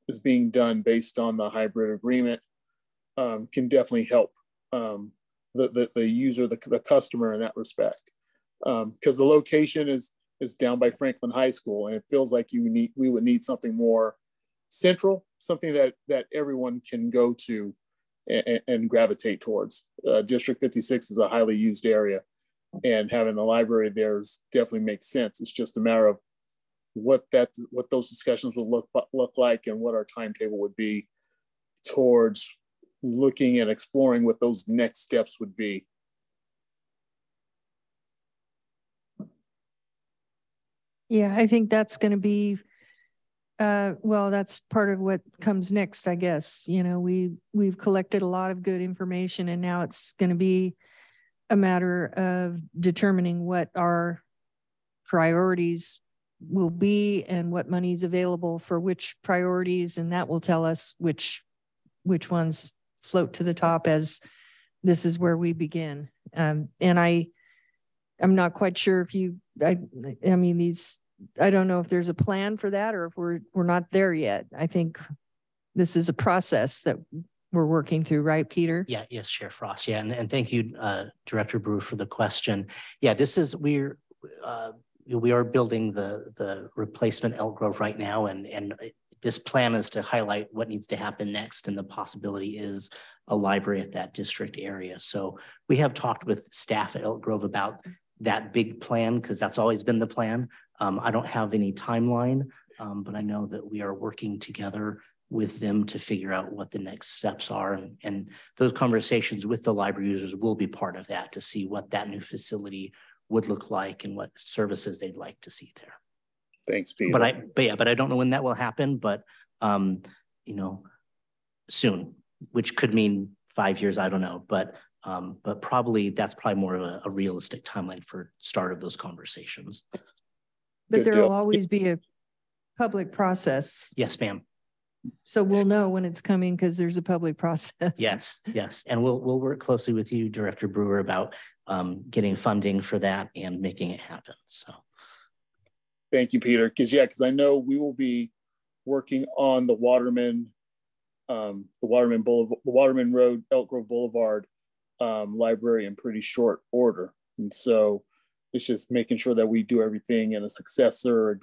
is being done based on the hybrid agreement, can definitely help the user, the customer in that respect. Because the location is down by Franklin High School, and it feels like we would need something more central, something that everyone can go to and gravitate towards. District 56 is a highly used area, and having the library there definitely makes sense. It's just a matter of what those discussions will look like, and what our timetable would be towards looking and exploring what those next steps would be. Yeah, I think that's going to be, well, that's part of what comes next, I guess. We've collected a lot of good information, and now it's going to be a matter of determining what our priorities will be and what money is available for which priorities, and that will tell us which ones float to the top as this is where we begin. And I'm not quite sure if I mean, I don't know if there's a plan for that or if we're not there yet. I think this is a process that we're working through, right, Peter? Yeah, yes, Chair Frost. Yeah, and thank you, Director Brewer, for the question. Yeah, we are building the replacement Elk Grove right now, and this plan is to highlight what needs to happen next, and the possibility is a library at that district area. So we have talked with staff at Elk Grove about that big plan, because that's always been the plan. I don't have any timeline, but I know that we are working together with them to figure out what the next steps are. And those conversations with the library users will be part of that, to see what that new facility would look like and what services they'd like to see there. Thanks, Peter. But I don't know when that will happen, but soon, which could mean 5 years, I don't know, but probably that's probably more of a realistic timeline for start of those conversations. But there will always be a public process. Yes, ma'am. So we'll know when it's coming because there's a public process. Yes. And we'll work closely with you, Director Brewer, about getting funding for that and making it happen. So thank you, Peter. Because I know we will be working on the Waterman Road, Elk Grove Boulevard library in pretty short order. And so it's just making sure that we do everything in a successor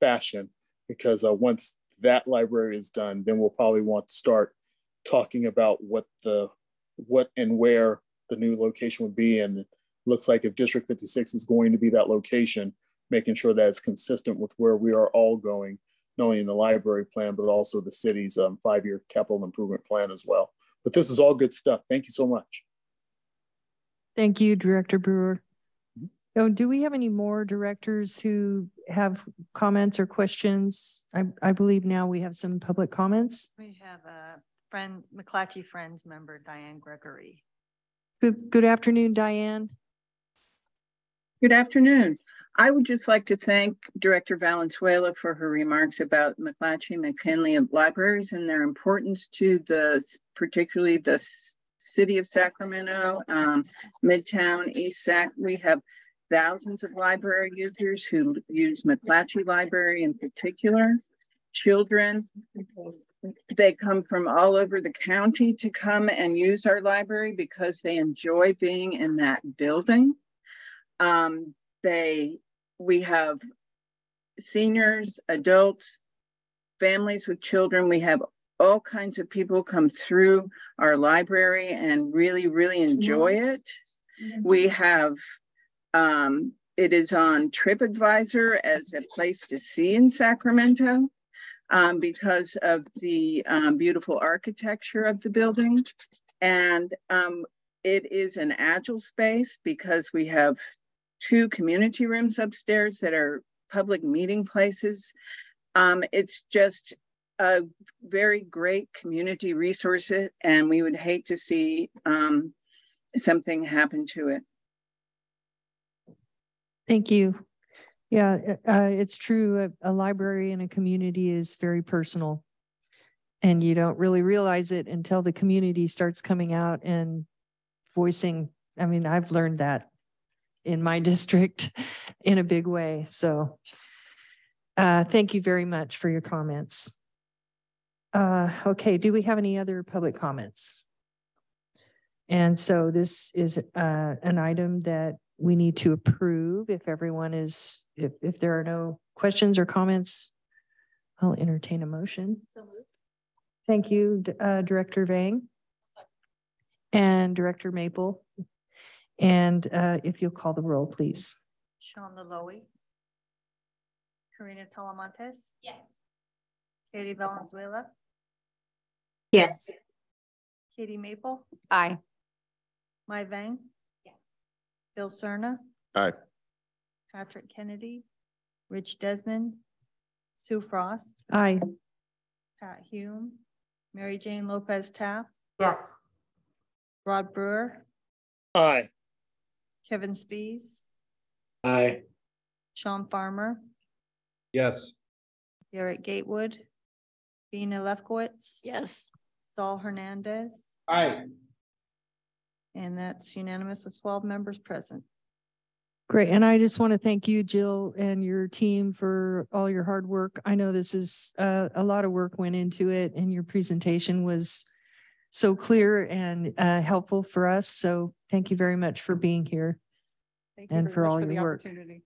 fashion, because once that library is done, then we'll probably want to start talking about what and where the new location would be. And it looks like if District 56 is going to be that location, making sure that it's consistent with where we are all going, not only in the library plan, but also the city's 5-year capital improvement plan as well. But this is all good stuff. Thank you so much. Thank you, Director Brewer. Oh, do we have any more directors who have comments or questions? I believe now we have some public comments. We have a friend, McClatchy Friends member, Diane Gregory. Good afternoon, Diane. Good afternoon. I would just like to thank Director Valenzuela for her remarks about McClatchy McKinley libraries and their importance to particularly the city of Sacramento, Midtown, East Sac. We have thousands of library users who use McClatchy Library in particular. Children, they come from all over the county to come and use our library because they enjoy being in that building. We have seniors, adults, families with children. We have all kinds of people come through our library and really, really enjoy it. We have, it is on TripAdvisor as a place to see in Sacramento because of the beautiful architecture of the building. And it is an agile space because we have 2 community rooms upstairs that are public meeting places. It's just a very great community resource, and we would hate to see something happen to it. Thank you. Yeah, it's true. A library in a community is very personal, and you don't really realize it until the community starts coming out and voicing. I mean, I've learned that in my district in a big way. So thank you very much for your comments. Okay, do we have any other public comments? And so this is an item that we need to approve. If everyone is, if there are no questions or comments, I'll entertain a motion. So moved. Thank you, Director Vang and Director Maple. And if you'll call the roll, please. Sean Laloe. Karina Talamontes. Yes. Katie Valenzuela. Yes. Katie Maple. Aye. Mai Vang. Yes. Bill Cerna. Aye. Patrick Kennedy. Rich Desmond. Sue Frost. Aye. Pat Hume. Mary Jane Lopez Taft. Yes. Rod Brewer. Aye. Kevin Spees. Aye. Sean Farmer. Yes. Garrett Gatewood, Bina Lefkowitz, Yes. Saul Hernandez, Aye. and that's unanimous with 12 members present. Great. And I just want to thank you, Jill, and your team for all your hard work. I know this is a lot of work went into it, and your presentation was so clear and helpful for us. So thank you very much for being here. Thank you and very for much all for your the work. opportunity.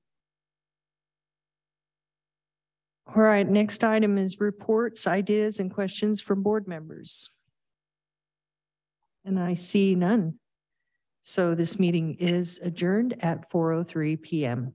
All right, next item is reports, ideas, and questions from board members. And I see none. So this meeting is adjourned at 4:03 p.m.